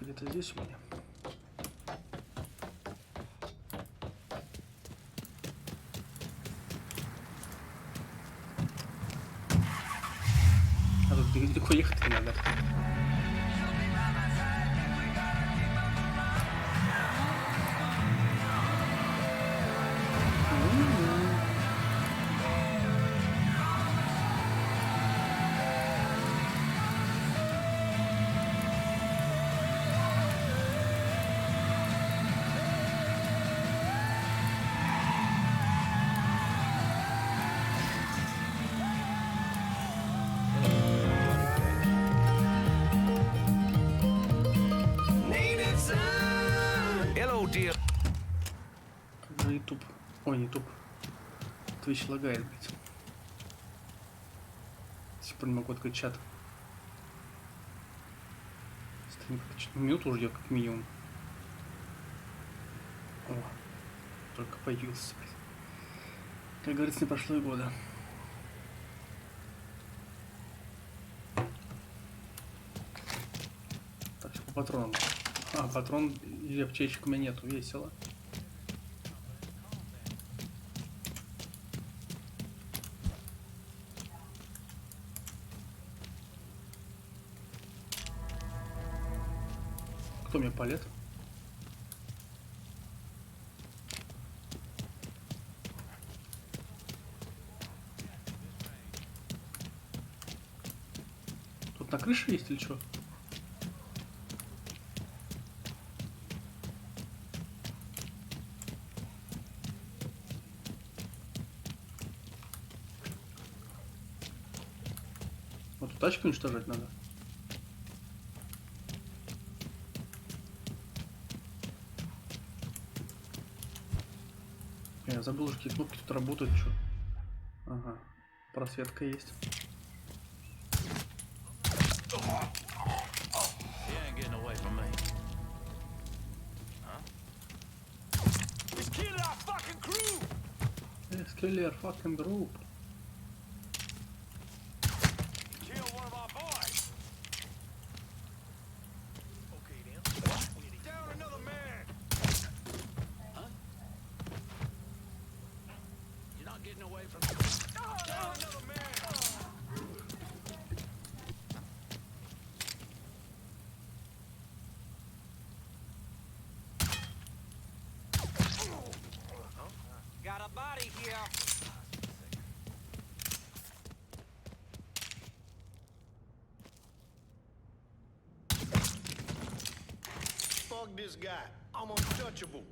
где-то здесь у меня. А тут далеко ехать не надо. Как же YouTube? Ой, не YouTube. Twitch лагает, блядь. До сих пор не могу открыть чат. Стрим минуту уже идет как минимум. О, только появился, блядь. Как говорится, не прошло и года. Так, что по патронам. А, патрон или аптечек у меня нету, весело. Кто мне палет? Тут на крыше есть или что? Вот эту тачку уничтожать надо. Я забыл, какие кнопки тут работают, что. Ага, просветка есть. Killer fucking group. Got a body here. Fuck this guy. I'm untouchable.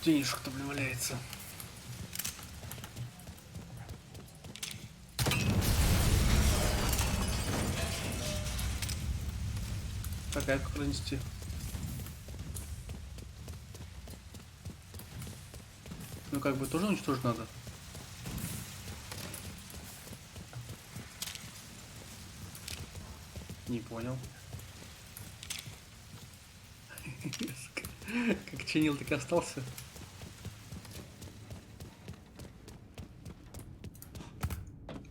Денежек-то, блин, валяется. Такая как пронести. Ну как бы тоже уничтожить надо. Не понял. Как чинил, так и остался.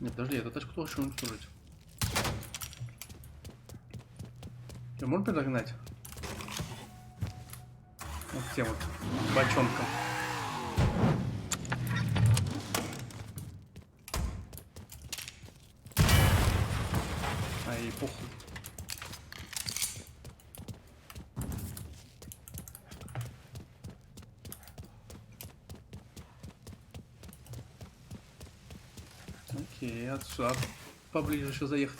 Нет, подожди, эту тачку тоже уничтожить. Ее можно подогнать? Вот тем вот бочонком. Ай, похуй. Окей, отсюда поближе еще заехать.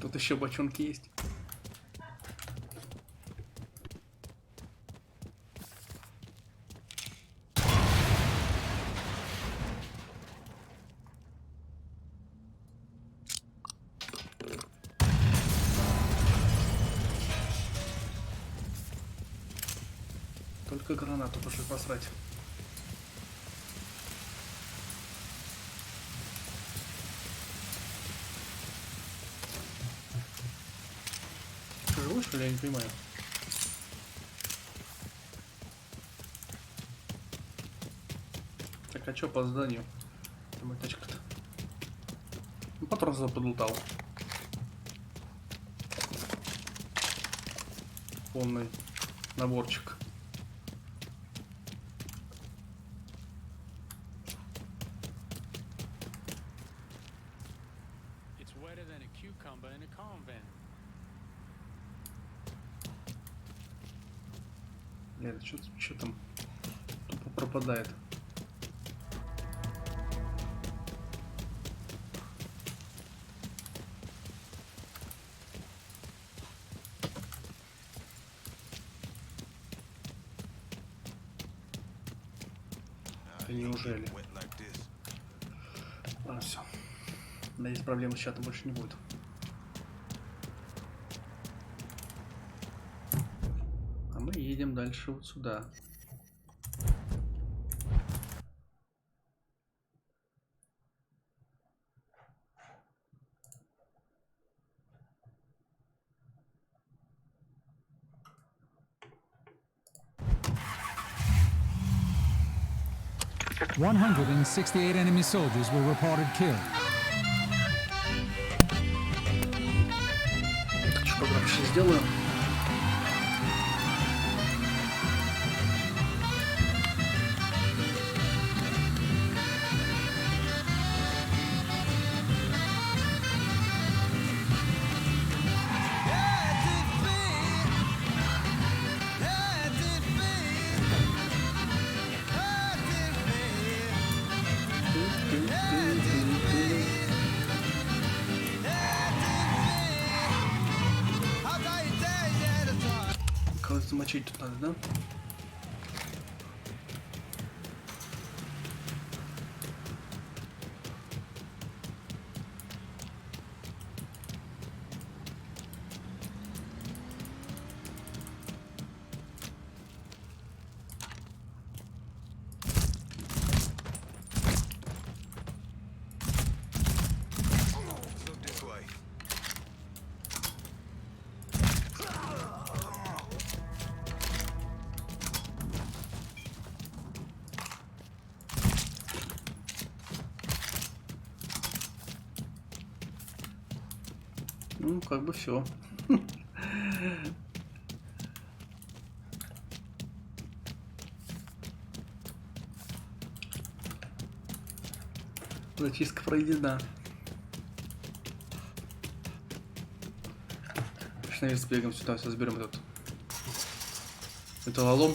Тут еще бочонки есть. Только гранату пошли посрать. Ты живой, что ли? Я не понимаю. Так, а чё по зданию? Там тачка-то. Ну, патрон подлутал. Полный наборчик. It's wetter than a cucumber in a convent. Нет, что там тупо пропадает. Неужели? А, все. Надеюсь, проблемы с чатом больше не будет. А мы едем дальше вот сюда. One 168 enemy soldiers were reported killed. Что громче сделаю? Кого-то замочить тут надо, да? Look this way. Ну, как бы все. Зачистка пройдена. Наверное, сбегаем сюда, все заберем этот металлолом.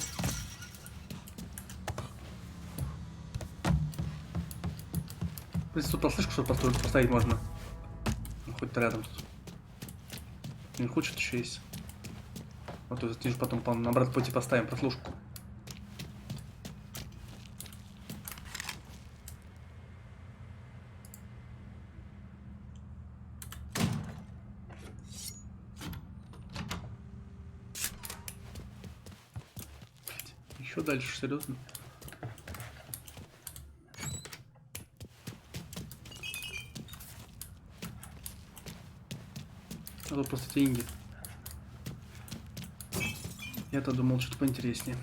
В принципе, тут прослышку, что поставить можно. Ну, хоть рядом тут. Не хочет, еще есть. Вот тут снизу потом на обратном пути поставим прослушку. Еще дальше, серьезно. Это просто деньги. Я-то думал, что-то поинтереснее.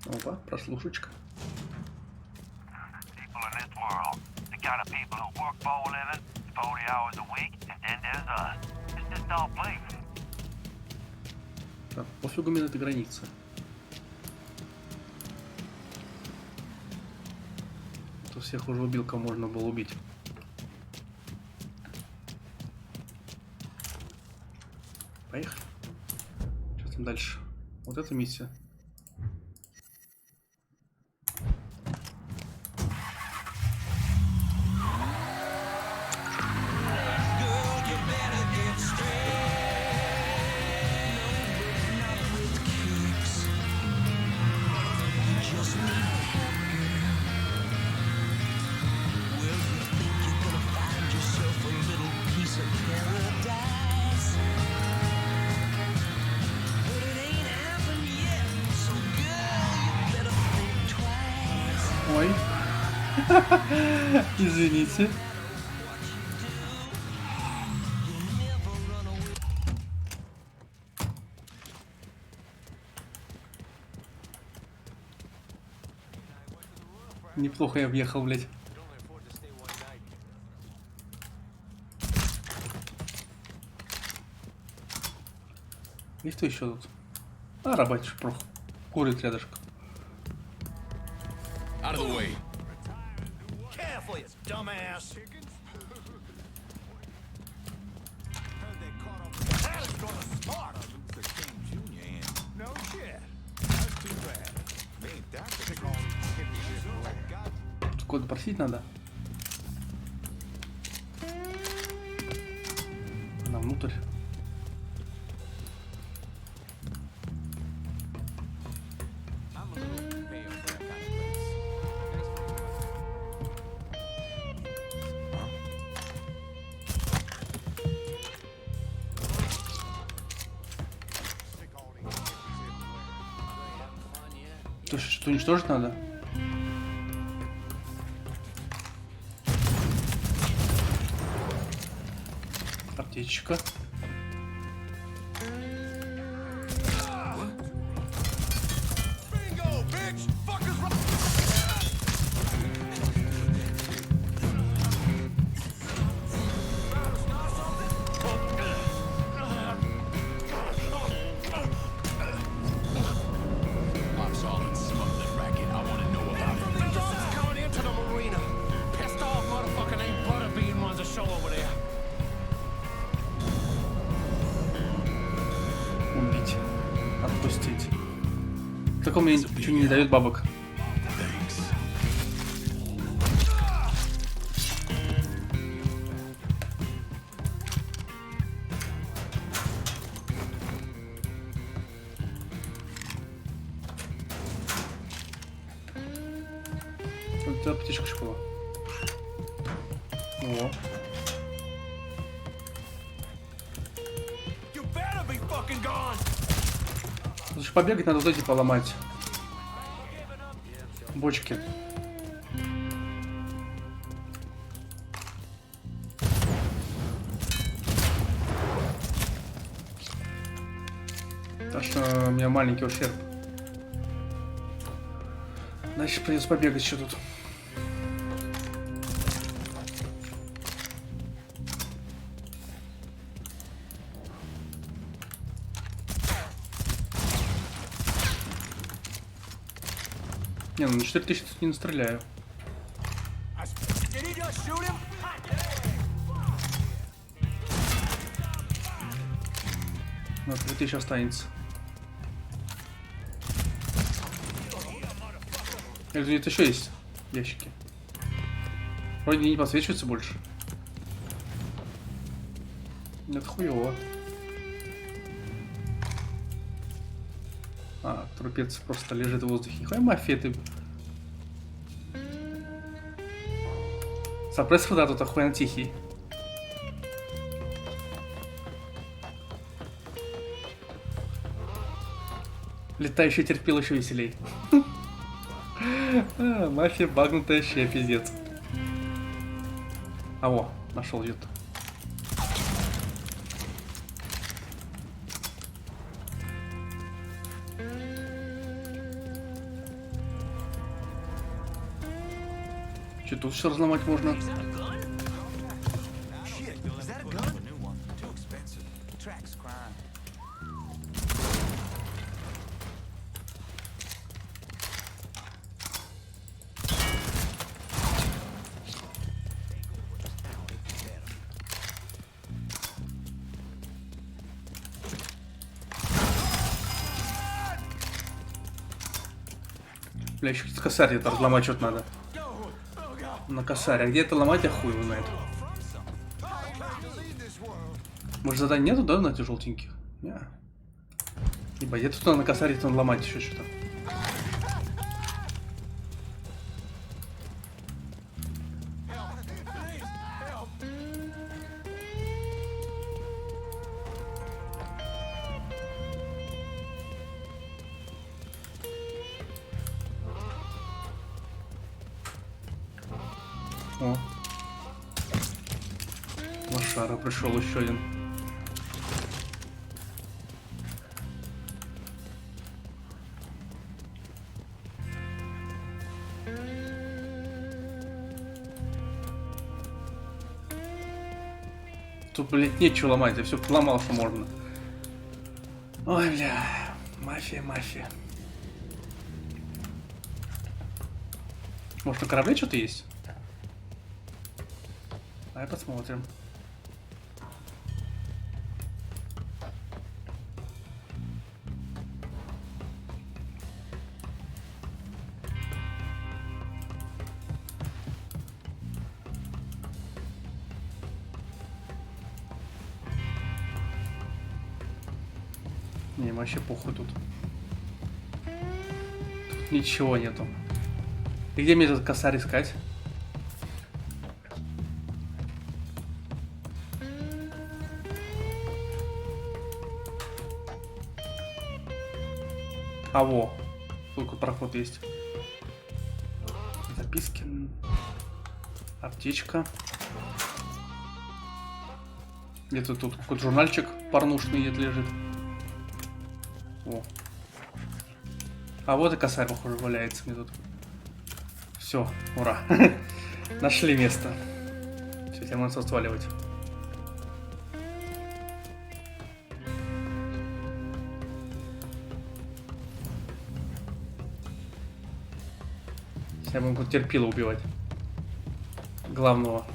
Опа, прослушечка. People in this world, the kind of people who work for a living, 40 hours a week, and then there's us. It's just all blatant. Так, пофигу мне на этой границе. Тут всех уже убил, кого можно было убить. Поехали. Что там дальше? Вот эта миссия. Извините. Неплохо я въехал, блядь. И кто еще тут? А, рабатиш прох. Курит рядышком. Out of the way. Careful, you dumbass. No shit. That's too bad. Ain't that the Куда просить надо? На внутрь. Что уничтожить надо? Аптечка. Убить. Отпустить. Так он мне ничего не дает бабок. Вот эта птичка школа. О. Лучше побегать, надо вот эти поломать. Бочки. Так что у меня маленький ущерб. Дальше придется побегать еще тут. Не, ну на 4000 тут не настреляю. На 3000 останется. Где-то еще есть ящики. Вроде не подсвечивается больше. Это хуево. А, трупец просто лежит в воздухе. Нихуя мафия ты. Сопресс вода тут охуенно тихий. Летающий терпил еще веселей. Мафия багнутая вообще пиздец. А во, нашел где-то. Что тут все разломать можно? Бля, еще косарь где-то разломать что-то надо. На косарь. А где это ломать, я хуй его знает. Может, заданий нету, да, на этих желтеньких? Не. Ебать, где тут надо на косаре надо ломать еще что-то. Лошара пришел еще один. Тут, блядь, нечего ломать, я все поломал, что можно. Ой, бля, мафия, мафия. Может, на корабле что-то есть? Давай посмотрим. Не, вообще похуй тут. Тут ничего нету. И где мне этот косарь искать? А во, только проход есть. Записки. Аптечка. Где-то тут какой-то журнальчик порнушный где-то лежит. О. А вот и косарь, похоже, валяется мне тут. Все, ура. Нашли место. Все, теперь можно сваливать. Сейчас будем терпила убивать. Главного.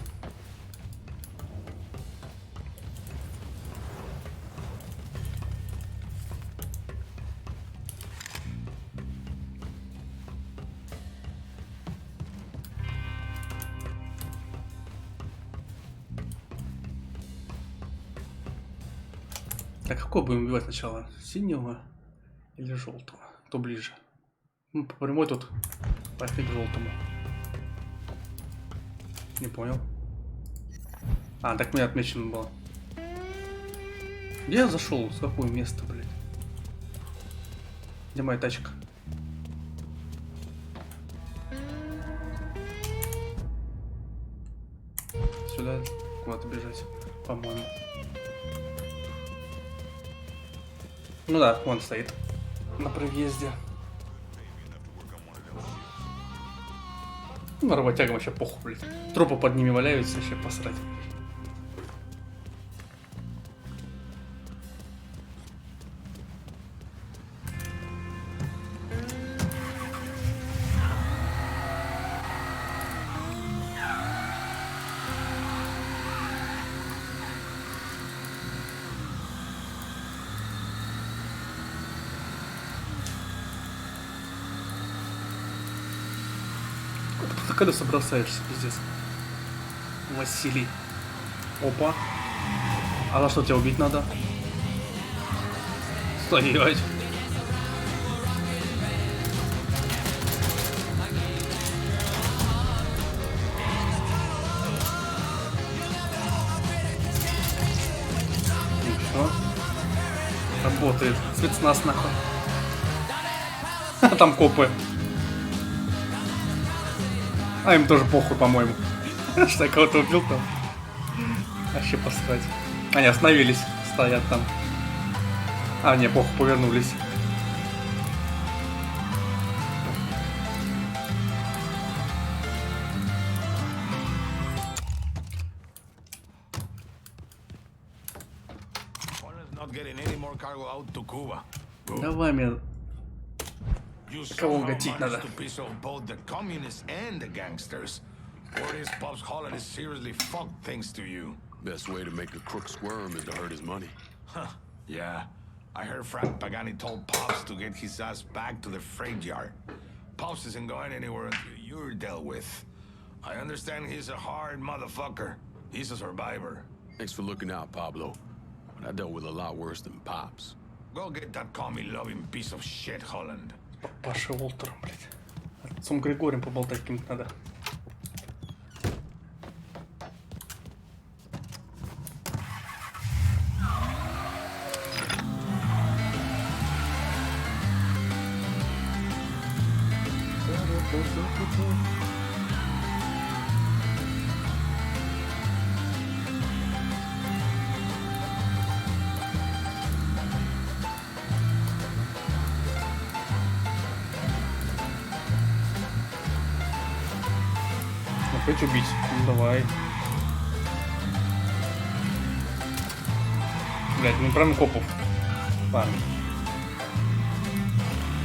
Так, какого будем убивать сначала? Синего или желтого? Кто ближе? Ну, по прямой тут пошли к желтому. Не понял. А, так мне отмечено было. Где я зашел? С какое место, блядь? Где моя тачка? Сюда куда-то бежать, по-моему. Ну да, он стоит на проезде. Ну, работягам вообще похуй, блядь. Трупы под ними валяются, вообще посрать. Ты колеса бросаешься, пиздец. Василий. Опа. А за что тебя убить надо? Стоять. Все. Работает. Спецназ нахуй. Там копы. А им тоже похуй, по-моему. Что я кого-то убил там. Вообще посрать. Они остановились, стоят там. А, не, похуй, повернулись. Not getting any more cargo out to Cuba. Давай, мне You кого somehow угодить надо. managed to piss off both the communists and the gangsters. Or this Pops Holland is seriously fucked things to you. Best way to make a crook squirm is to hurt his money. Huh, yeah. I heard Frank Pagani told Pops to get his ass back to the freight yard. Pops isn't going anywhere until you're dealt with. I understand he's a hard motherfucker. He's a survivor. Thanks for looking out, Pablo. But I dealt with a lot worse than Pops. Go get that commie-loving piece of shit, Holland. Паша Уолтером, блядь. Отцом Григорием поболтать кем-то надо. Хочешь убить? Ну давай. Блять, ну прям копов. Ладно.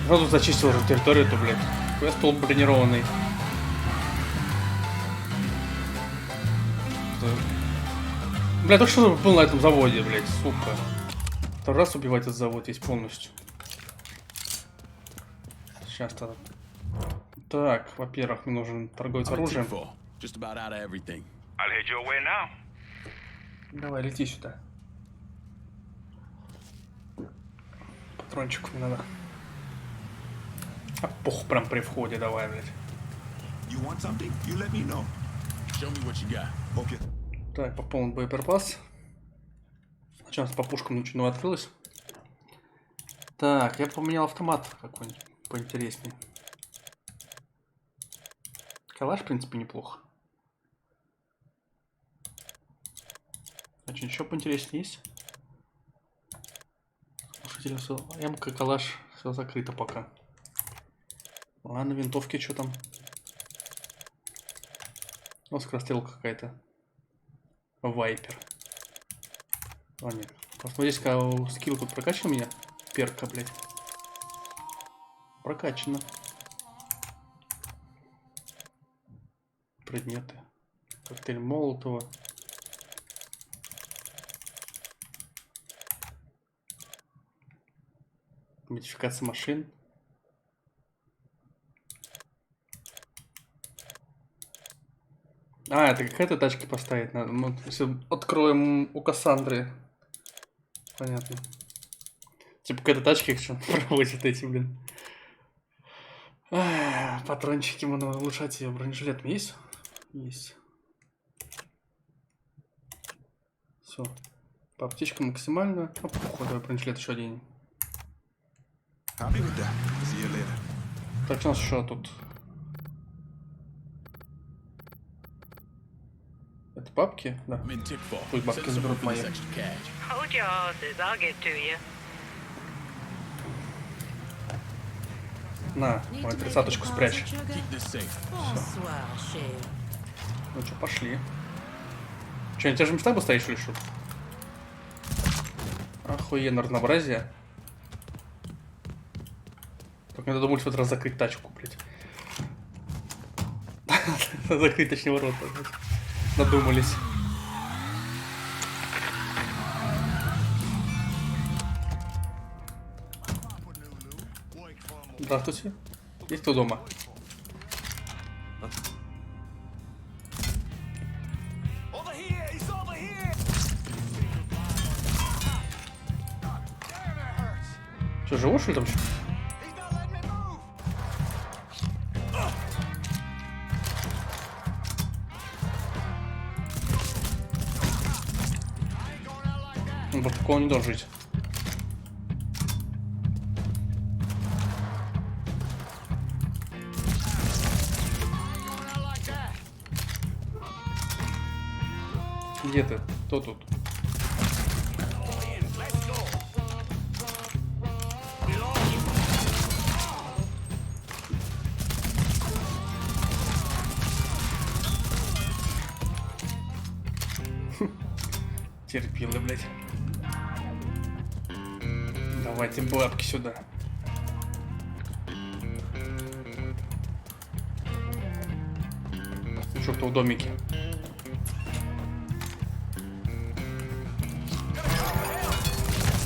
Что тут зачистил уже территорию-то, блядь? Я стол бронированный. Блядь, только что был на этом заводе, блядь, сука. Второй раз убивать этот завод есть полностью. Сейчас тогда. Так, во-первых, мне нужен торговец оружием. Just about out of everything. I'll head your way now. Давай, лети сюда. Патрончик мне надо. А пух, прям при входе давай, блядь. You want something? You let me know. Show me what you got. Okay. Так, пополнен боеприпас. Сейчас по пушкам ничего не открылось. Так, я поменял автомат какой-нибудь поинтереснее. Калаш, в принципе, неплохо. А что, еще поинтереснее есть? Слушайте, все. Ямка, калаш, все закрыто пока. Ладно, винтовки, что там? Ну, скорострелка какая-то. Вайпер. О, нет. Посмотрите-ка, скилл тут прокачал меня. Перка, блядь. Прокачано. Предметы. Коктейль Молотова. Модификация машин. А, это какая-то тачки поставить надо. Ну, если откроем у Кассандры. Понятно. Типа какая-то тачки что проводят эти, блин. Патрончики можно улучшать ее. Бронежилет есть? Есть. Все. По аптечкам максимально. А, походу, бронежилет еще один. Happy with that. See you later. Так, у нас еще тут. Это бабки? Да. I'm in Tickfall. Пусть бабки Send someone заберут for мои. this extra cash. Hold your horses, I'll get to you. На, мою тридцаточку спрячь. Keep this safe. Ну что, пошли. Че, на тех же местах бы стоишь или что? Охуенно разнообразие. Только надо думать в этот раз закрыть тачку, блядь. Закрыть, точнее, ворота. Надумались. Здравствуйте. Есть кто дома? Over here. He's over here. Что, живешь что ли там еще? He's not letting me move. Он вот такого не должен жить. Где ты? Кто тут? Терпилы, блядь. Давайте бабки сюда. Чёртов в домике.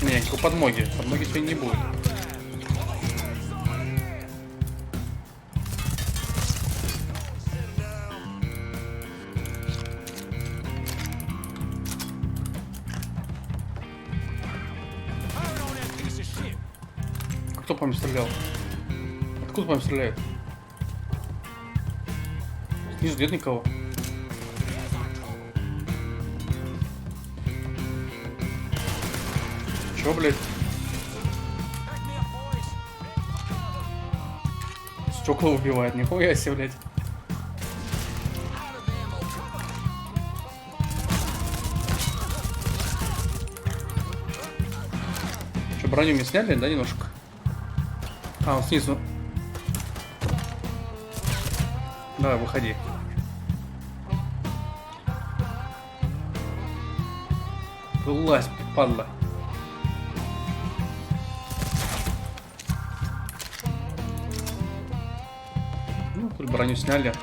Не, никакой подмоги. Подмоги сегодня не будет. А кто по мне стрелял? Откуда по мне стреляет? Снизу нет никого. Чё, блядь? Стекла убивает, нихуя себе, блядь. Что, броню мне сняли, да, немножко? А, он снизу. Давай, выходи. Вылазь, падла. Ну, тут броню сняли.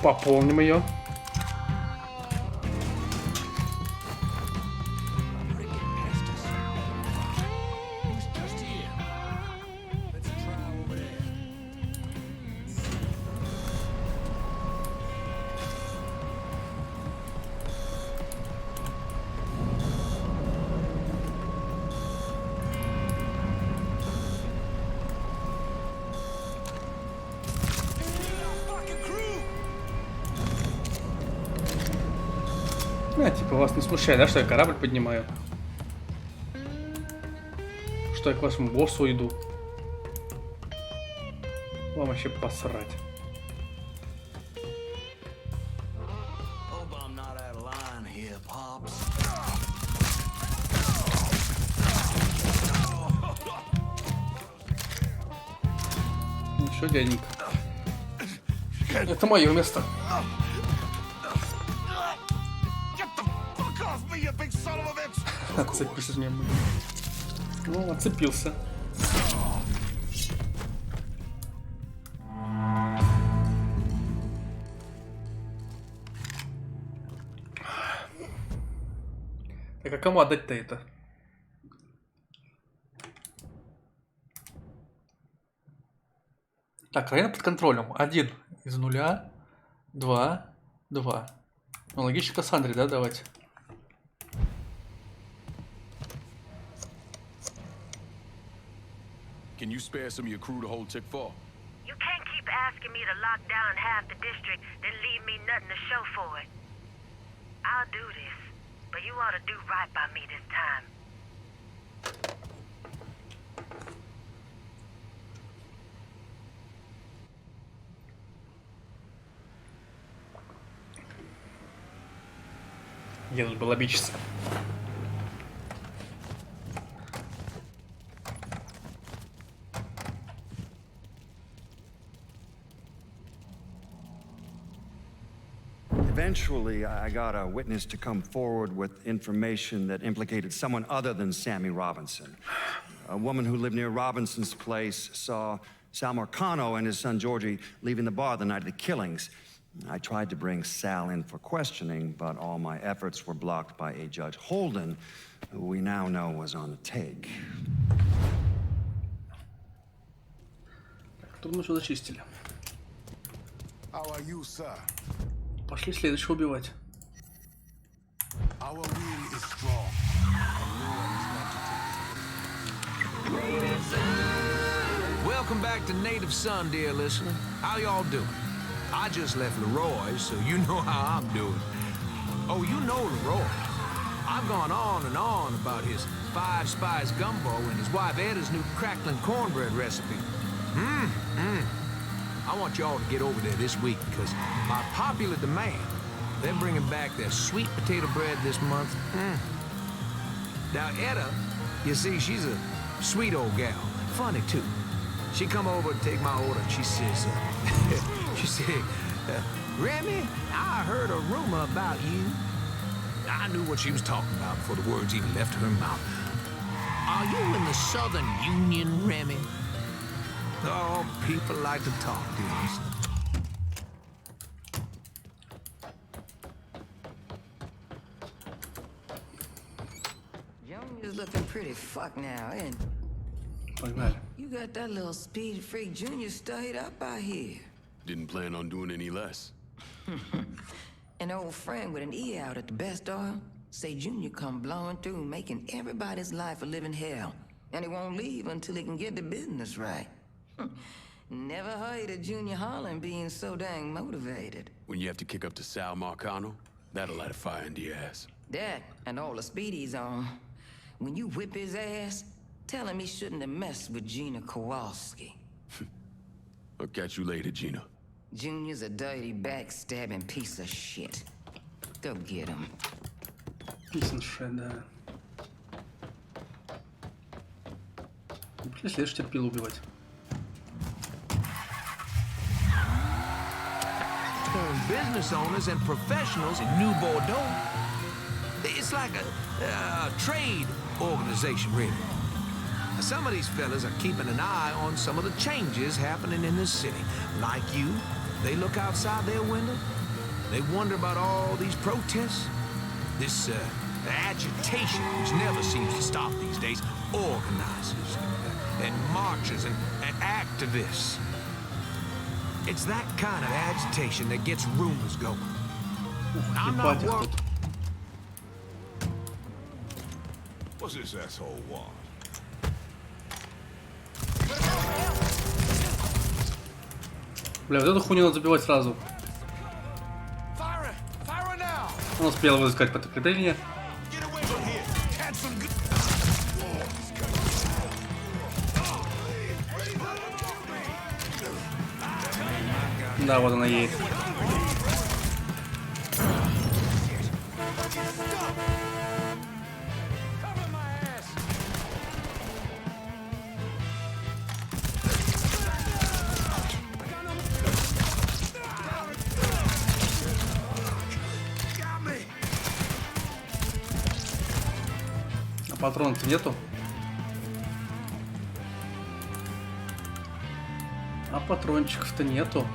Пополним ее. Типа вас не смущает, да, что я корабль поднимаю? Что я к вашему боссу иду? Вам вообще посрать. Ну что, дяденька? Это мое место. Отцепись мне. Ну, отцепился. Так, а кому отдать-то это? Так, район под контролем. 1 из 0, 2, 2. Ну, логично Кассандре, да, давать? Can you spare some of your crew to hold Tick 4? You can't keep asking me to lock down half the district, then leave me nothing to show for it. I'll do this, but you ought to do right by me this time. Где тут была бичица? Eventually, I got a witness to come forward with information that implicated someone other than Sammy Robinson. A woman who lived near Robinson's place saw Sal Marcano and his son Georgie leaving the bar the night of the killings. I tried to bring Sal in for questioning, but all my efforts were blocked by a Judge Holden, who we now know was on the take. Тут мы все зачистили. How are you, sir? Пошли следующего убивать. Our will is strong. Welcome back to Native Son, dear listener. How y'all doing? I just left Leroy's, so you know how I'm doing. Oh, you know Leroy. I've gone on and on about his 5-spice gumbo and his wife Etta's new crackling cornbread recipe. I want y'all to get over there this week because by popular demand, they're bringing back their sweet potato bread this month. Now, Etta, you see, she's a sweet old gal. Funny, too. She come over to take my order and she says, Remy, I heard a rumor about you. I knew what she was talking about before the words even left her mouth. Are you in the Southern Union, Remy? Oh, people like to talk, dears. Junior's looking pretty fucked now, ain't Погнали. you? Got that little speed freak Junior stayed up out here. Didn't plan on doing any less. An old friend with an E out at the best oil say Junior come blowing through, making everybody's life a living hell. And he won't leave until he can get the business right. Never heard of Junior Holland being so dang motivated. When you have to kick up to Sal Marcano, that'll light a fire into your ass. That and all the speedies on. When you whip his ass, tell him he shouldn't have messed with Gina Kowalski. I'll catch you later, Gina. Junior's a dirty, backstabbing piece of shit. Go get him. Писаншая, да. Пошли следующий терпил убивать. Business owners and professionals in New Bordeaux. It's like a trade organization, really. Some of these fellas are keeping an eye on some of the changes happening in this city. Like you, they look outside their window. They wonder about all these protests. This agitation, which never seems to stop these days. Organizers and marchers and activists. It's that kind of agitation that gets rumors going. I'm not worried. What's this asshole want? Бля, вот эту хуйню надо забивать сразу. Он успел выискать подкрепление. Да, вот она едет. А патронов нету? А патрончиков-то нету.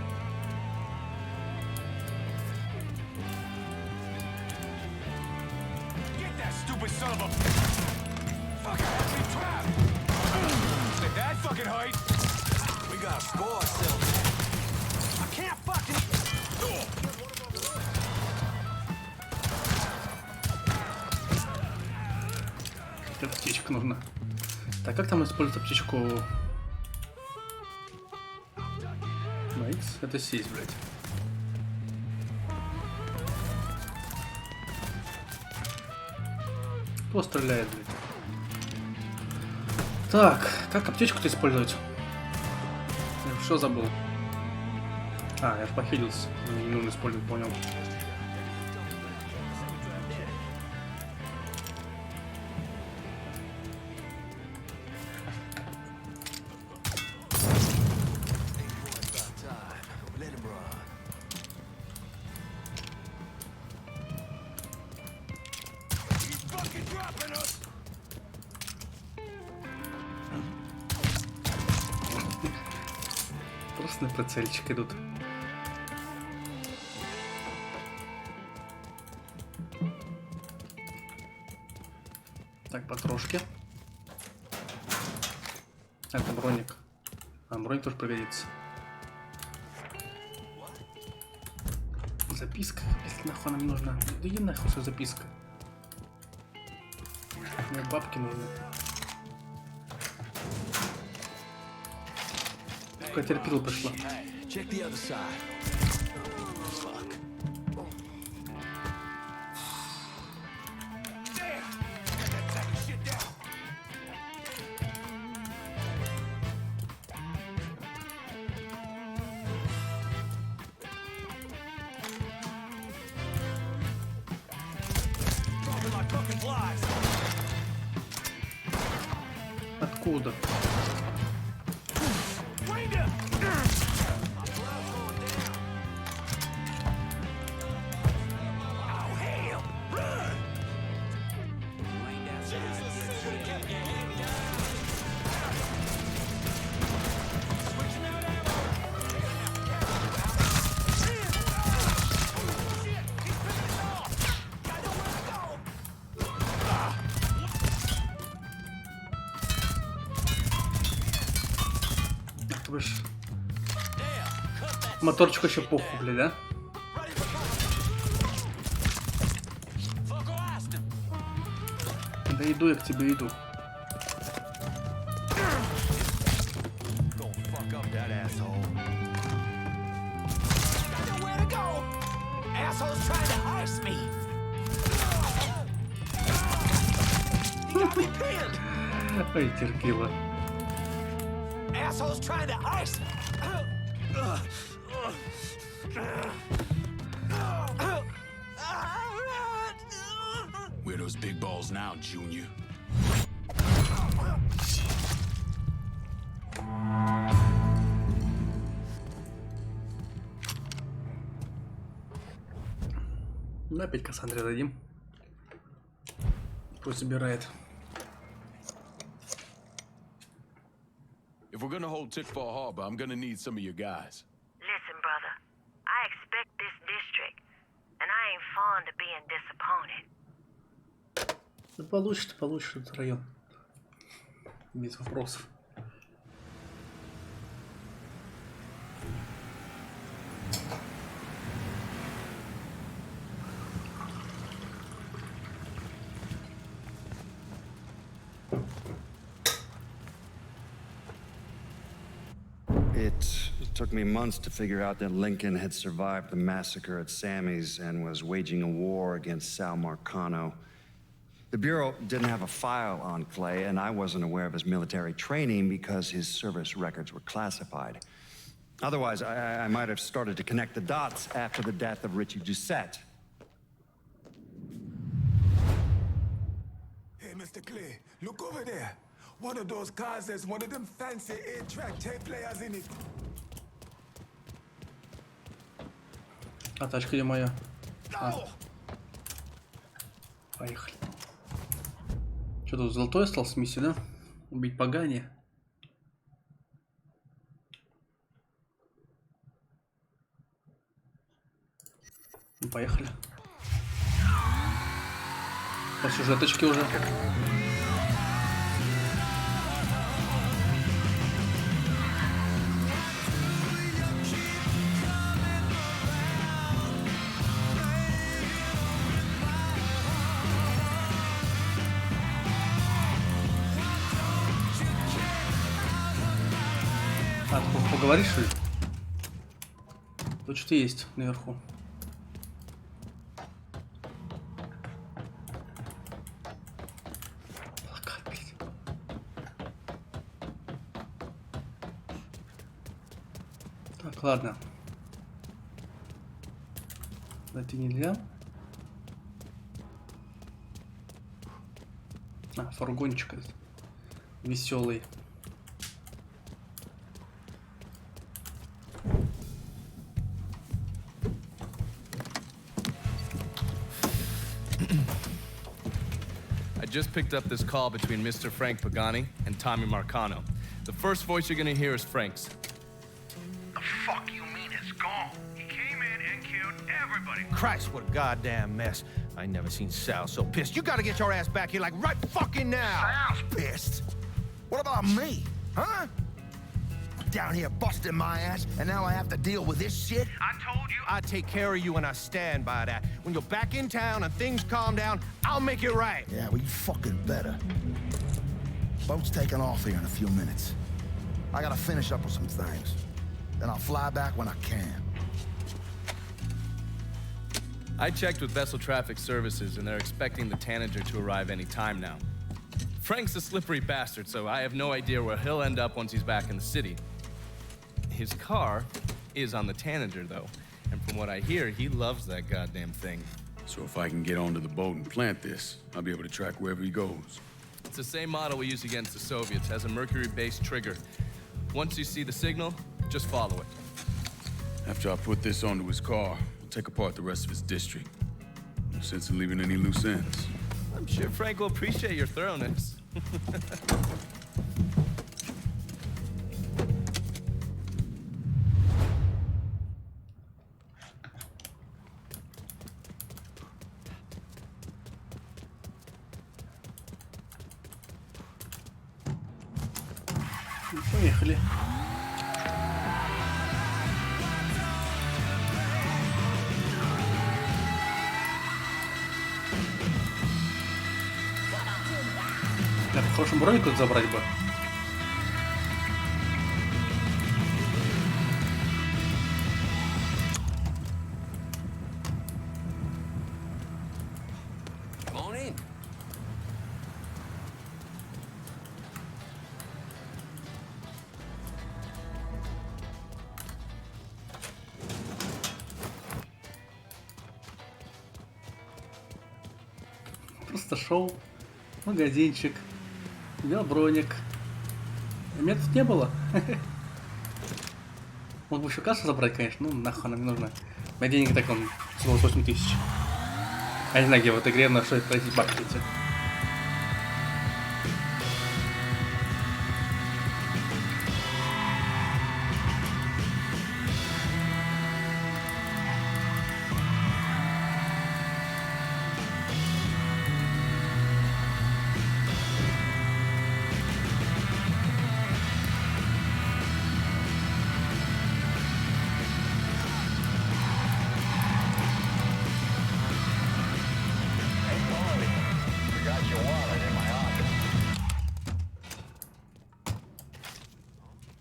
Аптечка нужна. Так, как там использовать аптечку? Найс, это сесть, блядь. Кто стреляет, блядь? Так, как аптечку-то использовать? Я все забыл. А, я же похилился. Не нужно использовать, понял. Просто на прицельчик идут. Так, потрошки. Это броник. А, броник тоже пригодится. Записка, если нахуй нам нужна. Да иди нахуй вся записка. Мне бабки нужны. Только терпила пришла. Откуда? Моторчик еще похуй, бля, да? Да иду я к тебе, иду. Ой, терпила. Where those big balls now, Junior? Ну, опять Кассандре дадим. Пусть собирает. If we're gonna hold Tickfall Harbor, I'm gonna need some of your guys. Listen, brother. I expect this district, and I ain't fond of being disappointed. Да получишь этот район. Без вопросов. It took me months to figure out that Lincoln had survived the massacre at Sammy's and was waging a war against Sal Marcano. The Bureau didn't have a file on Clay, and I wasn't aware of his military training because his service records were classified. Otherwise, I might have started to connect the dots after the death of Richie Doucette. Hey, Mr. Clay, look over there. One of those cars has one of them fancy 8-track tape players in it. А тачка где моя? Поехали. Что тут, золотой остался миссия, да? Убить Пагани. Ну, поехали. По сюжеточке уже. А, ты поговоришь, что ли? Тут что-то есть наверху. Плакат, блядь. Так, ладно. Это нельзя. А, фургончик веселый. I just picked up this call between Mr. Frank Pagani and Tommy Marcano. The first voice you're gonna hear is Frank's. The fuck you mean it's gone? He came in and killed everybody. Christ, what a goddamn mess. I ain't never seen Sal so pissed. You gotta get your ass back here like right fucking now. Sal's pissed. What about me? Huh? Down here busting my ass, and now I have to deal with this shit? I told you I take care of you and I stand by that. When you're back in town and things calm down, I'll make it right. Yeah, well, you fucking better. Boat's taking off here in a few minutes. I gotta finish up with some things. Then I'll fly back when I can. I checked with Vessel Traffic Services and they're expecting the Tanager to arrive any time now. Frank's a slippery bastard, so I have no idea where he'll end up once he's back in the city. His car is on the Tanager, though, and from what I hear, he loves that goddamn thing. So if I can get onto the boat and plant this, I'll be able to track wherever he goes. It's the same model we used against the Soviets, has a mercury-based trigger. Once you see the signal, just follow it. After I put this onto his car, I'll take apart the rest of his district. No sense in leaving any loose ends. I'm sure Frank will appreciate your thoroughness. Поехали. Да, по хорошему броник тут забрать бы. Просто шел в магазинчик, взял броник. Методов не было. Мог бы еще кассу забрать, конечно, ну нахуй она мне нужна. У меня денег так он всего 8 тысяч. Я не знаю, где в этой игре на что это тратить бабки эти.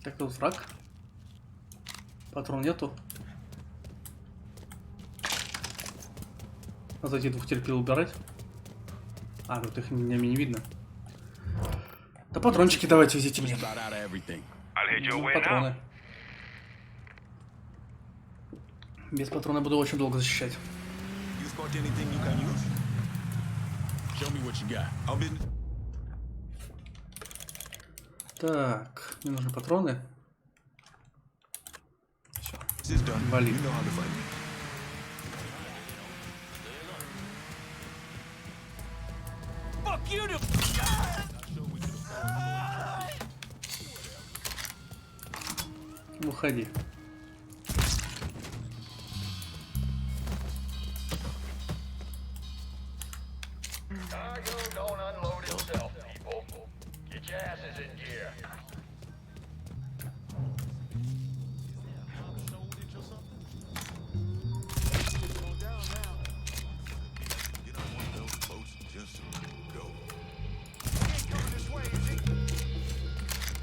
Так, тут враг. Патрон нету. Надо эти двух терпил убирать. А, тут их не видно. Да патрончики давайте везите мне. Ну, патроны. Без патрона буду очень долго защищать. Так, мне нужны патроны. Все, вали. Уходи.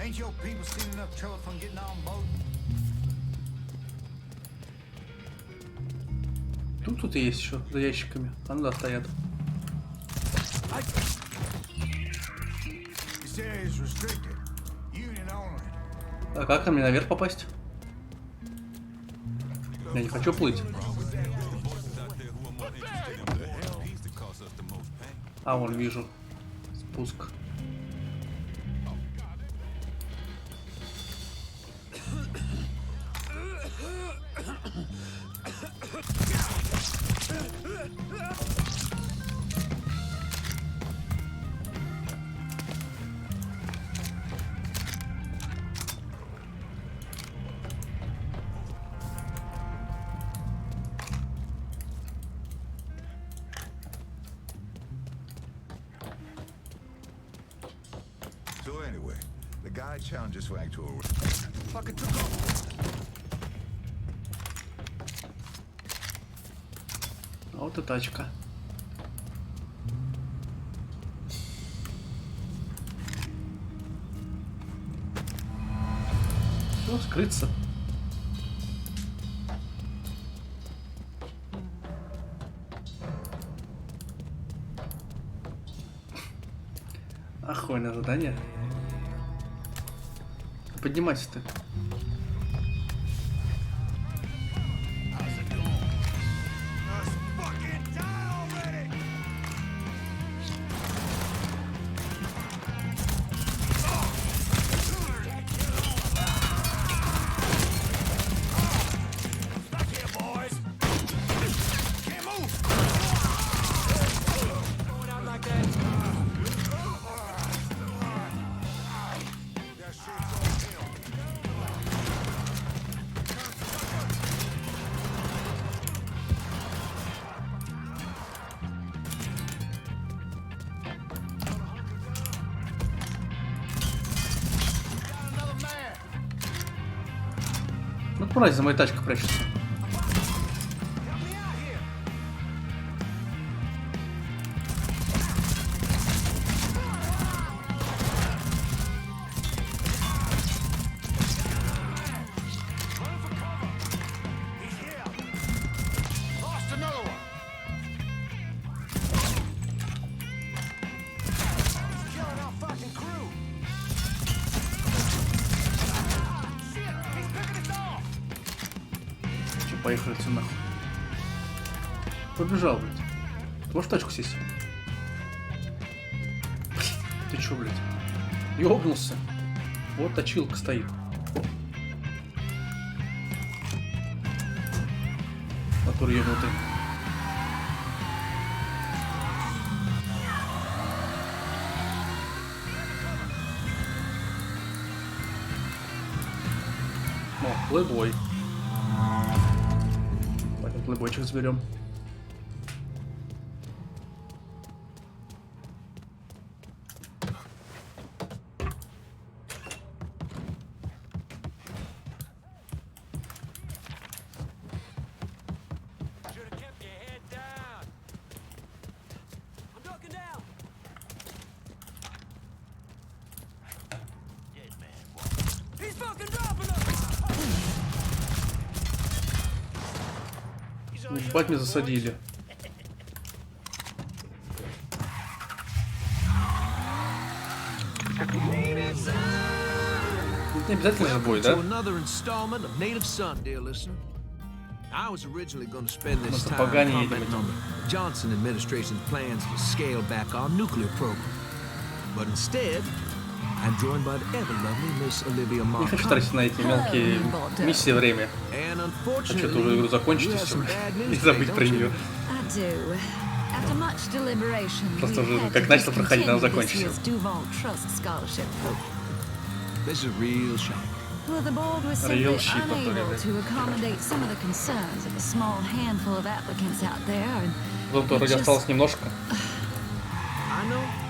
Ain't your people seen enough trouble from getting on boat? Тут есть еще за ящиками. А ну да, стоят. А как мне наверх попасть? Я не хочу плыть. А, вон вижу. Спуск. So anyway, the guy challenged us back to a fucking took off. Вот и тачка. Все, скрыться. Охуенное задание. Поднимайся ты. Ну, мразь, за моей тачкой прячется. Поехали отсюда нахуй. Побежал, блядь. Ты можешь в тачку сесть? Ты чё, блядь? Ёбнулся. Вот точилка стоит. Натур ёбнутый. О, плейбой. Плейбойчик заберем. He's fucking Хватит меня засадили. Не обязательно же бой, да? I was originally going to spend this time Погани commenting on the Johnson administration's plans to scale back our nuclear program. But instead, I'm joined by the ever-lovely Miss Olivia Не хочу Marcano. тратить на эти мелкие миссии время. And Хочу эту unfortunately, игру закончить и все. И забыть про нее. Просто уже как начал проходить, надо закончить. This is a real shame. Well, the board was simply unable to accommodate some of the concerns of a small handful of applicants out there, and Зато вроде осталось немножко.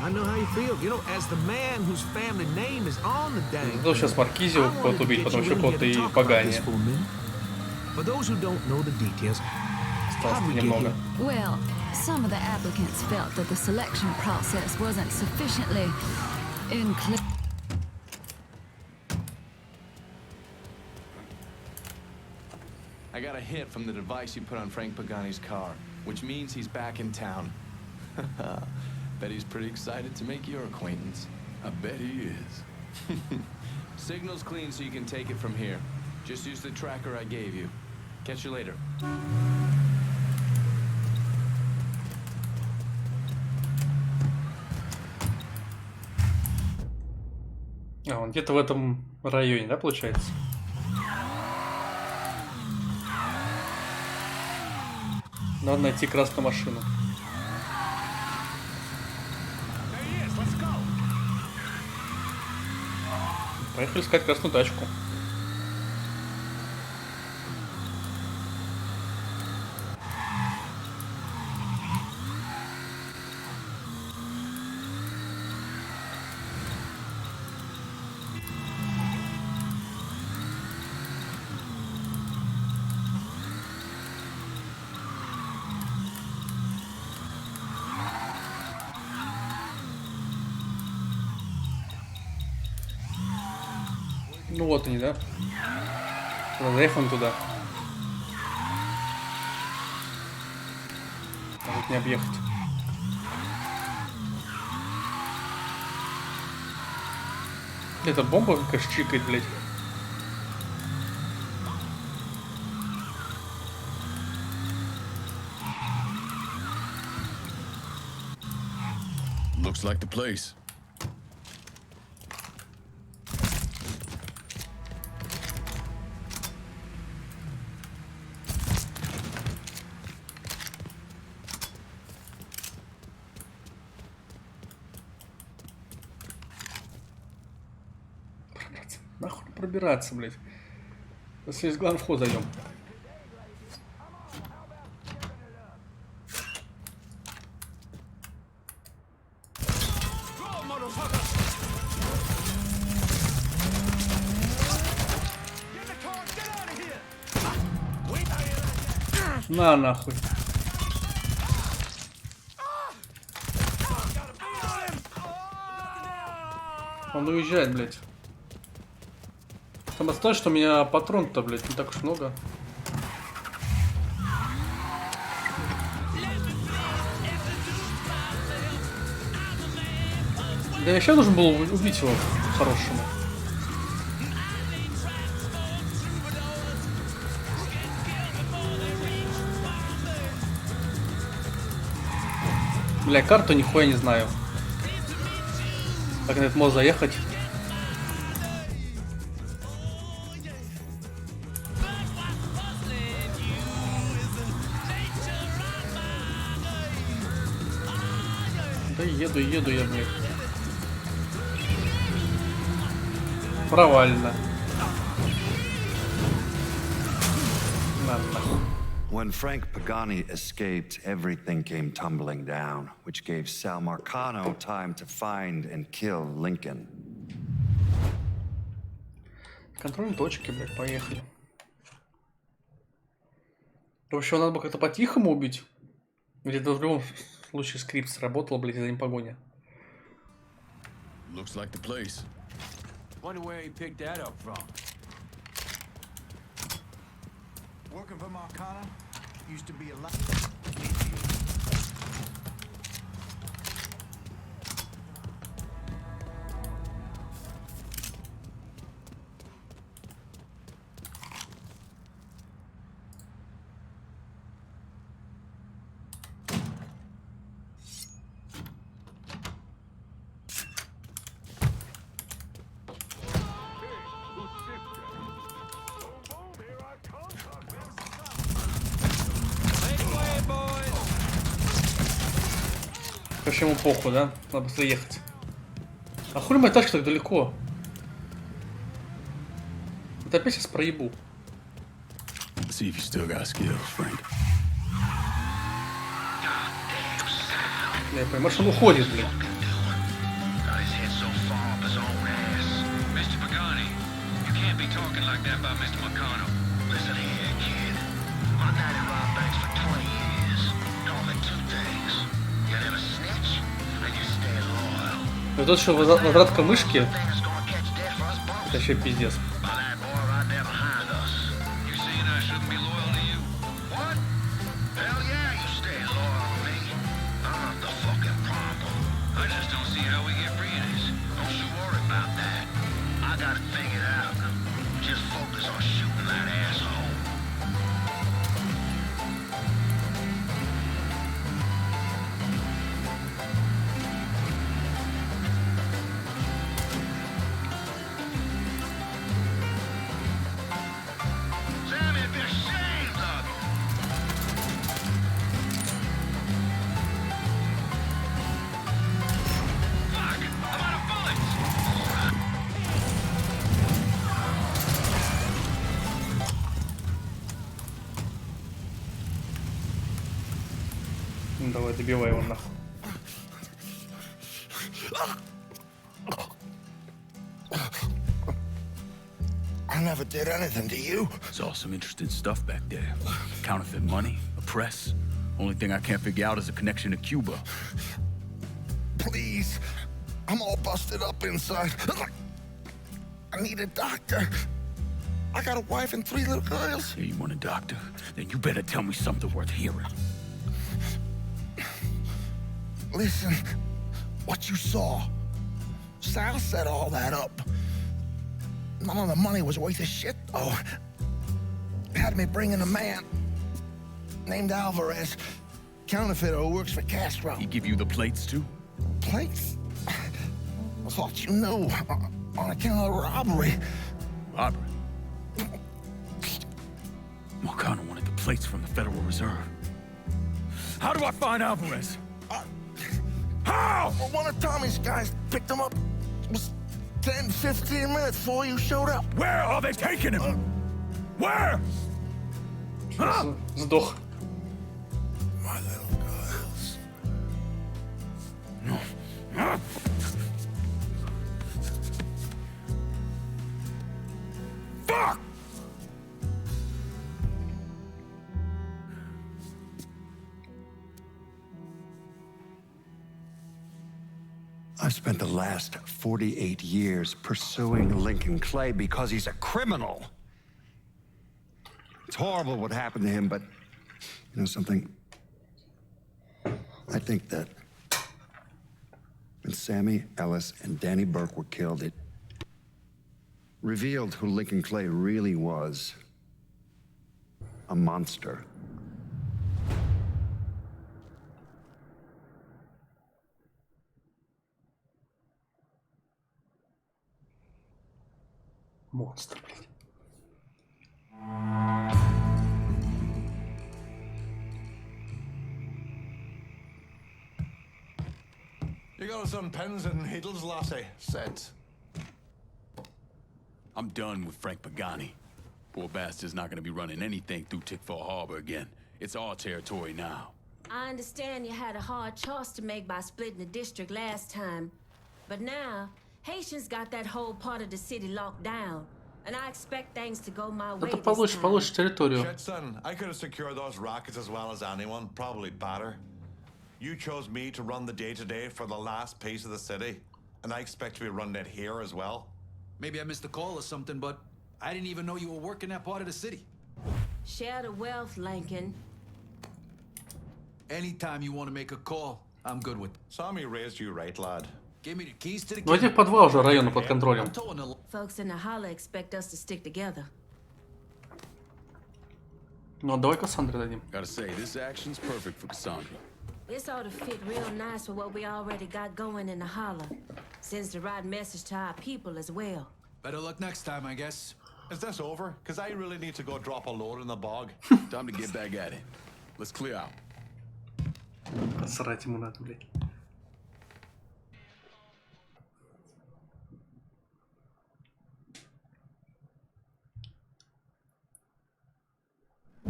I know how you feel. You know, as the man whose family name is on the dang. Ну, сейчас Маркизио кого-то убить, потом еще кого-то и Погани. For those who don't know the details, осталось немного. Well, some of the applicants felt that the selection process wasn't sufficiently inclusive. I got a hit from the device you put on Frank Pagani's car, which means he's back in town. Bet he's pretty excited to make your acquaintance. I bet he is. Signal's clean so you can take it from here. Just use the tracker I gave you. Catch you later. А, он где-то в этом районе, да, получается? Надо найти красную машину. Поехали искать красную тачку. Ну вот они, да? Заехали туда. Может не объехать. Это бомба, конечно, чикает, блядь. Looks like the place. Нахуй пробираться, блядь. Если из главного входа зайдем. На нахуй. Он уезжает, блядь. Самое странное, что у меня патрон-то, блядь, не так уж много. Да я сейчас должен был убить его по-хорошему. Бля, карту нихуя не знаю. Как на этот мост заехать? Да еду я, блядь. Провально. When Frank Pagani escaped, everything came tumbling down, which gave Sal Marcano time to find and kill Lincoln. Контрольные точки, блядь, поехали. Вообще, надо было как-то по-тихому убить. Где-то в любом случае скрипт сработал, блядь, из-за погони. Looks like the place. Wonder where he picked that up from. Working for Marcano? used to be a lot. Почему похуй, да? Надо быстро ехать. А хули моя тачка так далеко? Это опять сейчас проебу. See if you still got skills, Frank. Я понимаю, что он уходит, блин. Mr. Pagani, you can't be talking like that about Mr. McConnell. Listen here, kid. My daddy robbed banks for 20 years. Only two things. You never snitch, and you stay loyal. И тут еще возвратка мышки. Это еще пиздец. Ну, давай, добивай его нахуй. I never did anything to you. Saw some interesting stuff back there. Counterfeit money, a press. Only thing I can't figure out is a connection to Cuba. Please. I'm all busted up inside. I need a doctor. I got a wife and 3 little girls. Yeah, you want a doctor? Then you better tell me something worth hearing. Listen, what you saw. Sal set all that up. None of the money was worth a shit, though. Had me bring in a man named Alvarez, counterfeiter who works for Castro. He give you the plates, too? Plates? I thought you knew. On account of the robbery. Robbery? Marcano wanted the plates from the Federal Reserve. How do I find Alvarez? How? Well, one of Tommy's guys picked him up. It was 10, 15 minutes before you showed up. Where are they taking him? Where? Huh? Сдох. My little girls. No. Fuck! I've spent the last 48 years pursuing Lincoln Clay because he's a criminal. It's horrible what happened to him, but you know something? I think that when Sammy Ellis and Danny Burke were killed, it revealed who Lincoln Clay really was. A monster. Монстр, блин. You got some pens and needles, lassie. Set. I'm done with Frank Pagani. Poor bastard's not gonna be running anything through Tickfall Harbor again. It's our territory now. I understand you had a hard choice to make by splitting the district last time. But now, Haitians got that whole part of the city locked down. And I expect things to go my way this time. Получишь территорию. Shit, son. I could have secured those rockets as well as anyone. Probably better. You chose me to run the day-to-day for the last piece of the city. And I expect to be running it here as well. Maybe I missed a call or something, but I didn't even know you were working that part of the city. Share the wealth, Lincoln. Anytime you want to make a call, I'm good with. Sammy raised you right, lad. Give me the keys to the. Ну, этих по два уже района под контролем. Folks in the holler expect us to stick together. Ну, давай Кассандре дадим. Gotta say, this action's perfect for Cassandra. This ought to fit real nice with what we already got going in the holler. Sends the right message to our people as well. Better luck next time, I guess. Is this over? Because I really need to go drop a load in the bog. Time to get back at it. Let's clear out. Посрать ему надо, блядь.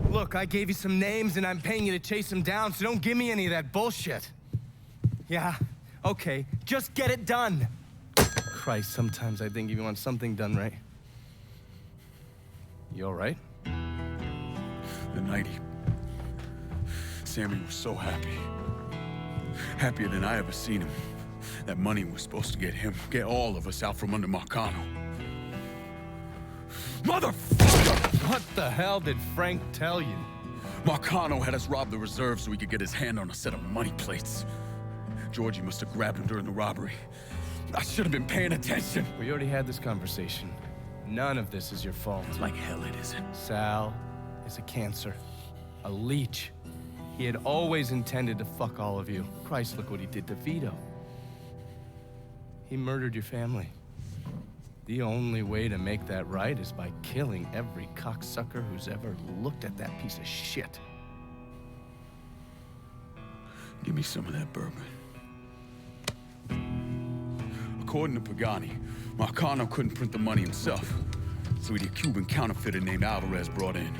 Look, I gave you some names and I'm paying you to chase them down, so don't give me any of that bullshit. Yeah, okay, just get it done. Christ, sometimes I think you want something done right. You all right? The night Sammy was so happy. Happier than I ever seen him. That money was supposed to get all of us out from under Marcano. Motherfucker! What the hell did Frank tell you? Marcano had us rob the reserve so he could get his hand on a set of money plates. Georgie must have grabbed him during the robbery. I should have been paying attention. We already had this conversation. None of this is your fault. Like hell it isn't. Sal is a cancer. A leech. He had always intended to fuck all of you. Christ, look what he did to Vito. He murdered your family. The only way to make that right is by killing every cocksucker who's ever looked at that piece of shit. Give me some of that bourbon. According to Pagani, Marcano couldn't print the money himself, so he had a Cuban counterfeiter named Alvarez brought in.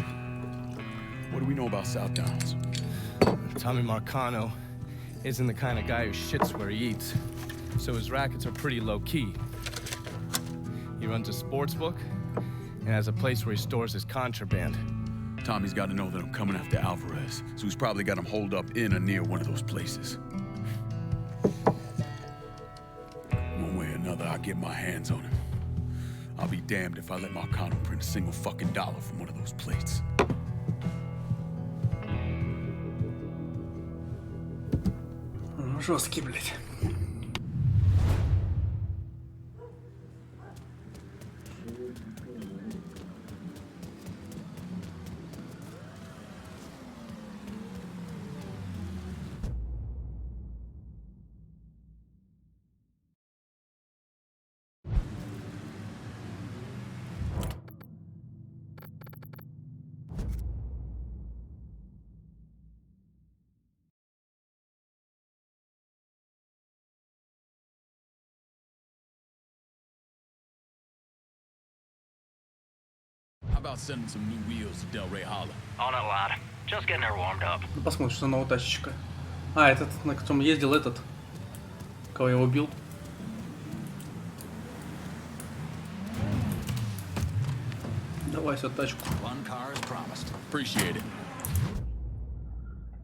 What do we know about South Downs? Tommy Marcano isn't the kind of guy who shits where he eats, so his rackets are pretty low-key. He runs a sports book and has a place where he stores his contraband. Tommy's got to know that I'm coming after Alvarez, so he's probably got him holed up in or near one of those places. One way or another, I'll get my hands on him. I'll be damned if I let Marcano print a single fucking dollar from one of those plates. Жесткий, блядь. How about sending some new wheels to Del Rey Holler? On it, lad. Just getting her warmed up. Ну, посмотрим, что за новая тачечка. А, этот, на котором ездил этот. Кого я убил. Давай сюда тачку. One car as promised. Appreciate it.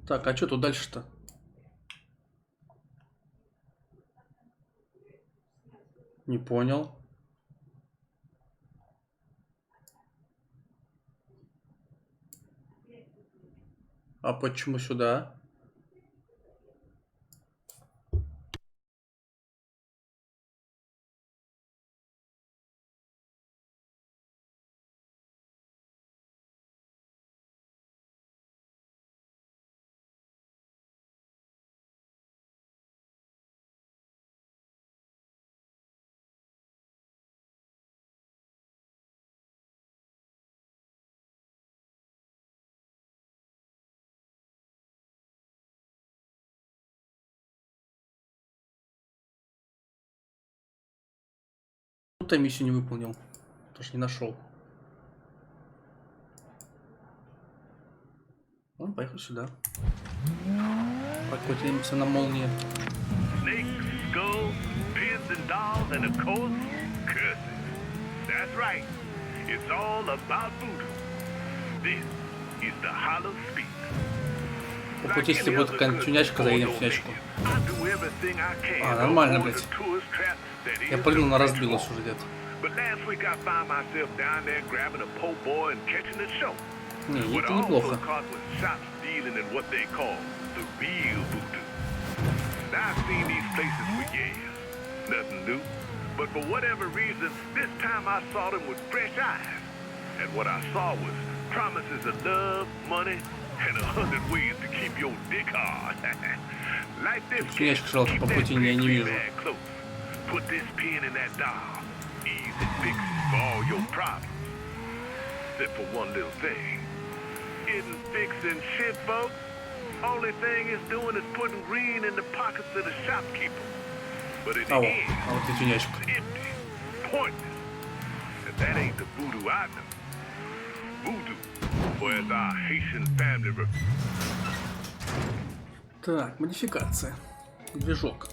Так, а что тут дальше-то? Не понял. А почему сюда? Тут я миссию не выполнил, потому что не нашел. Ну, поехал сюда. Покрутимся на молнии. Snakes, skulls, beds and dolls, and of course, curses. That's right. It's all about voodoo. This is the Hollow Speak. По пути, если будет какая-нибудь тюнячка, заедем в тюнячку. А, нормально, блядь. Я прыгнул, но разбилась уже где-то. Не, это неплохо. the real voodoo. Now, I've seen these places for years. Nothing new. But for whatever reason, this time I saw them with fresh eyes. And what I saw was promises of love, money, and 100 ways to keep your dick hard. Like this kid, keep that green bag close. Put this pin in that doll. Easy fixes for all your problems. Except for one little thing. Isn't fixing shit, folks. Only thing it's doing is putting green in the pockets of the shopkeeper. But in the end, it's empty, pointless. And that ain't the voodoo I know. Voodoo, or as our Haitian family. Так, модификация. Движок.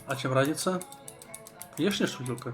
А чем разница? Внешняя штука?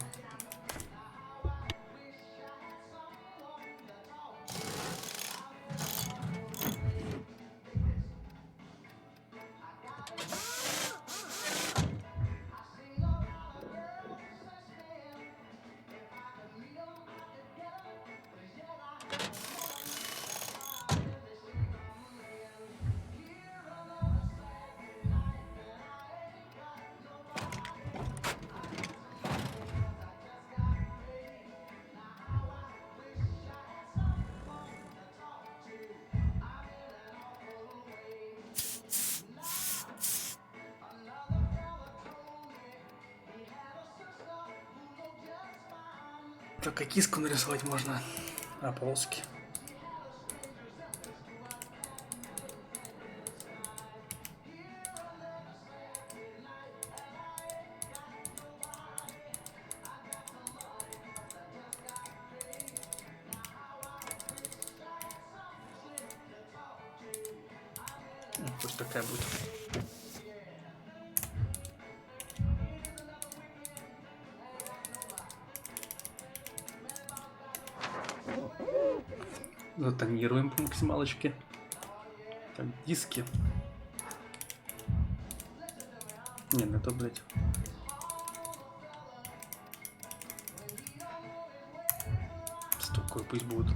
Только киску нарисовать можно, а полоски. Пусть такая будет. Затонируем по максималочке. Так, диски. Не, ну это, блядь. Столько пусть будут.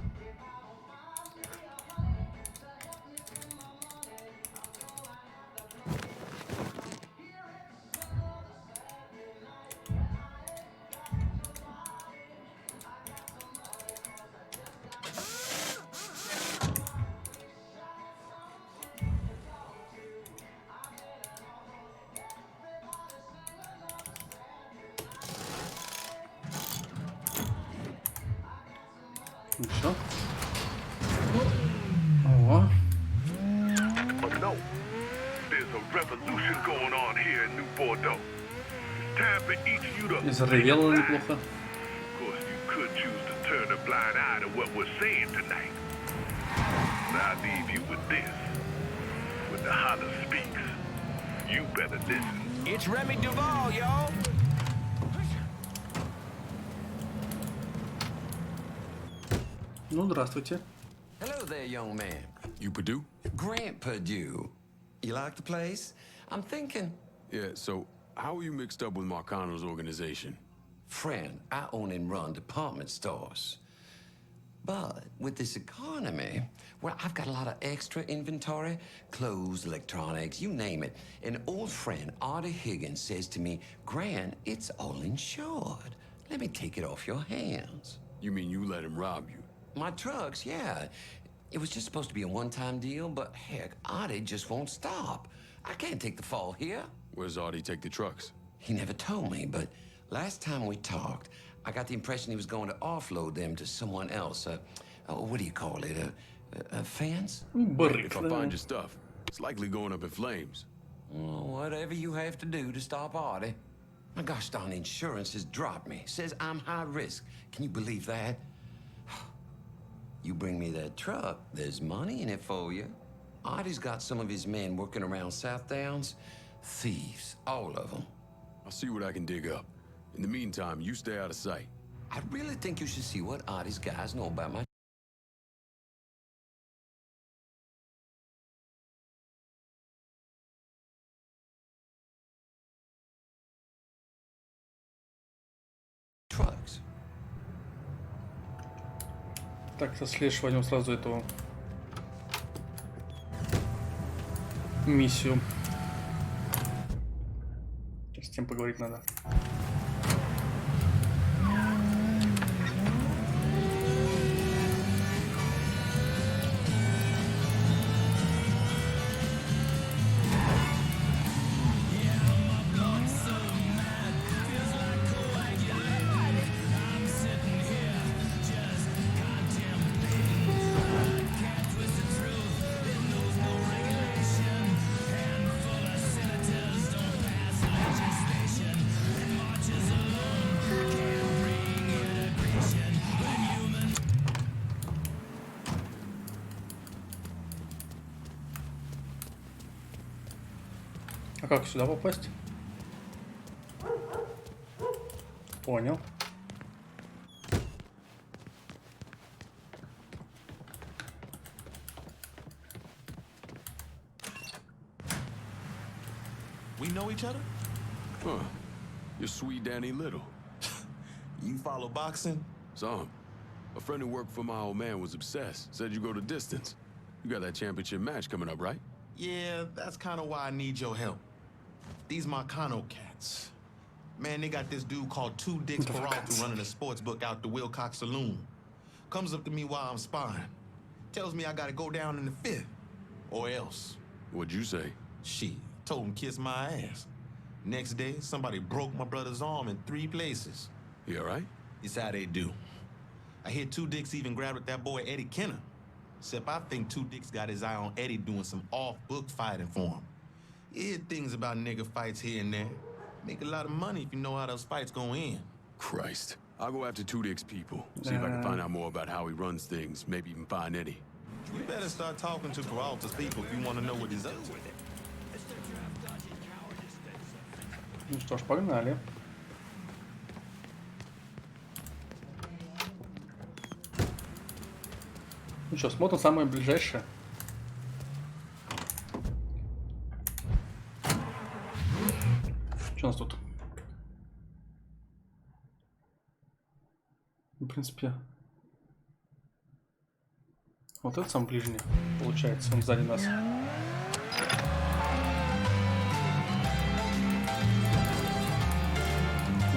Все. О. But no, there's a revolution going on here in New Bordeaux. It's time for each of you to. Заревело неплохо. Of course, you could choose to turn a blind eye to what we're saying tonight. But I'll leave you with this. When the holler speaks, you better listen. It's Remy Duval, y'all. Ну, здравствуйте. Hello there, young man. You Purdue? Grant Purdue. You like the place? I'm thinking. Yeah, so how are you mixed up with Marcano's organization? Friend, I own and run department stores. But with this economy, well, I've got a lot of extra inventory, clothes, electronics, you name it. An old friend, Artie Higgins, says to me, Grant, it's all insured. Let me take it off your hands. You mean you let him rob you? My trucks, yeah. It was just supposed to be a one-time deal, but heck, Artie just won't stop. I can't take the fall here. Where's Artie take the trucks? He never told me, but last time we talked, I got the impression he was going to offload them to someone else. What do you call it? A fence? If I find your stuff, it's likely going up in flames. Well, whatever you have to do to stop Artie. My gosh darn insurance has dropped me. Says I'm high risk. Can you believe that? You bring me that truck, there's money in it for you. Artie's got some of his men working around South Downs. Thieves, all of them. I'll see what I can dig up. In the meantime, you stay out of sight. I really think you should see what Artie's guys know about my trucks. Так, со следующего возьмем сразу этого миссию. С тем поговорить надо. А как сюда попасть? Понял. We know each other? Huh. You're sweet Danny Little. You follow boxing? Some. A friend who worked for my old man was obsessed. Said you go to distance. You got that championship match coming up, right? Yeah, that's kind of why I need your help. These Marcano cats. Man, they got this dude called Two Dicks Peralta running a sports book out the Wilcox Saloon. Comes up to me while I'm sparring. Tells me I gotta go down in the fifth. Or else. What'd you say? Shit, told him kiss my ass. Next day, somebody broke my brother's arm in 3 places. You all right? It's how they do. I hear Two Dicks even grabbed at that boy Eddie Kenner. Except I think Two Dicks got his eye on Eddie doing some off-book fighting for him. You hear things about nigga fights here and there. Make a lot of money if you know how those fights go in. Christ. I'll go after Two Dicks people. See if I can find out more about how he runs things. Maybe even find Eddie. You better start talking to Peralta's people if you want to know what he's up to. Ну что ж, погнали. Ну что, смотрим самое ближайшее. Что у нас тут? В принципе, вот это самый ближний, получается, он сзади нас.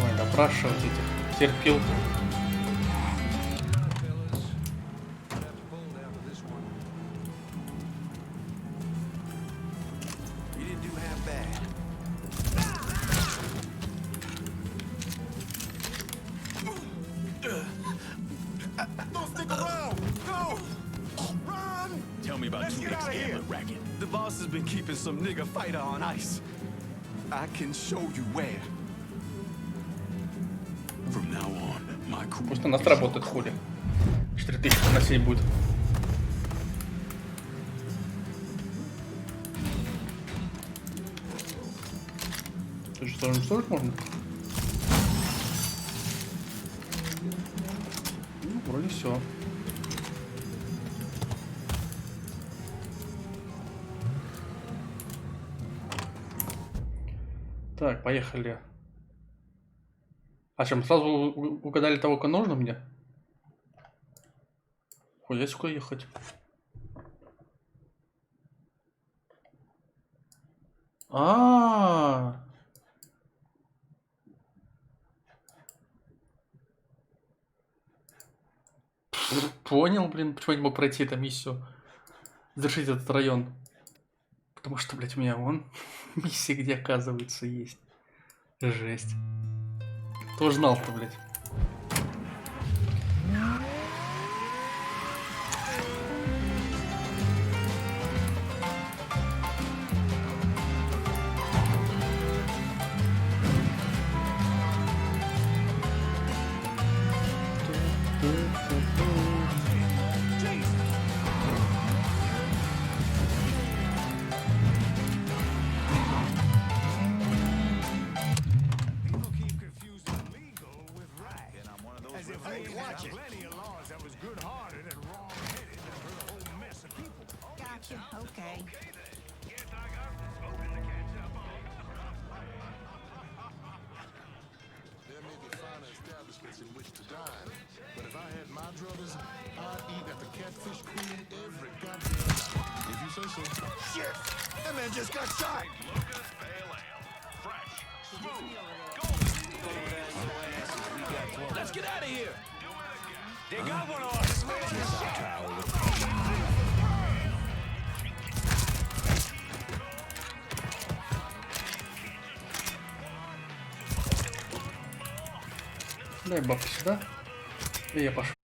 Ой, допрашивать этих терпил. Some nigga fighter on ice. I can show you where. From now on, my crew. Пусть у нас работает хули. 4000 на 7 будет. Тут что, уничтожить можно? Ну, вроде все. Так, поехали. А чем сразу угадали того, кого нужно мне? Ой, есть куда ехать. Понял, блин, почему я не мог пройти эту миссию. Завершить этот район. Потому что, блядь, у меня вон миссия, где, оказывается, есть. Жесть. Кто знал-то, блядь. Okay. There may be finer establishments in which to dine, but if I had my druthers, I'd eat at the Catfish Queen every goddamn night. If you say so. Shit! That man just got shot! Let's get out of here! They got one on us! Дай бабки сюда. И я пошел.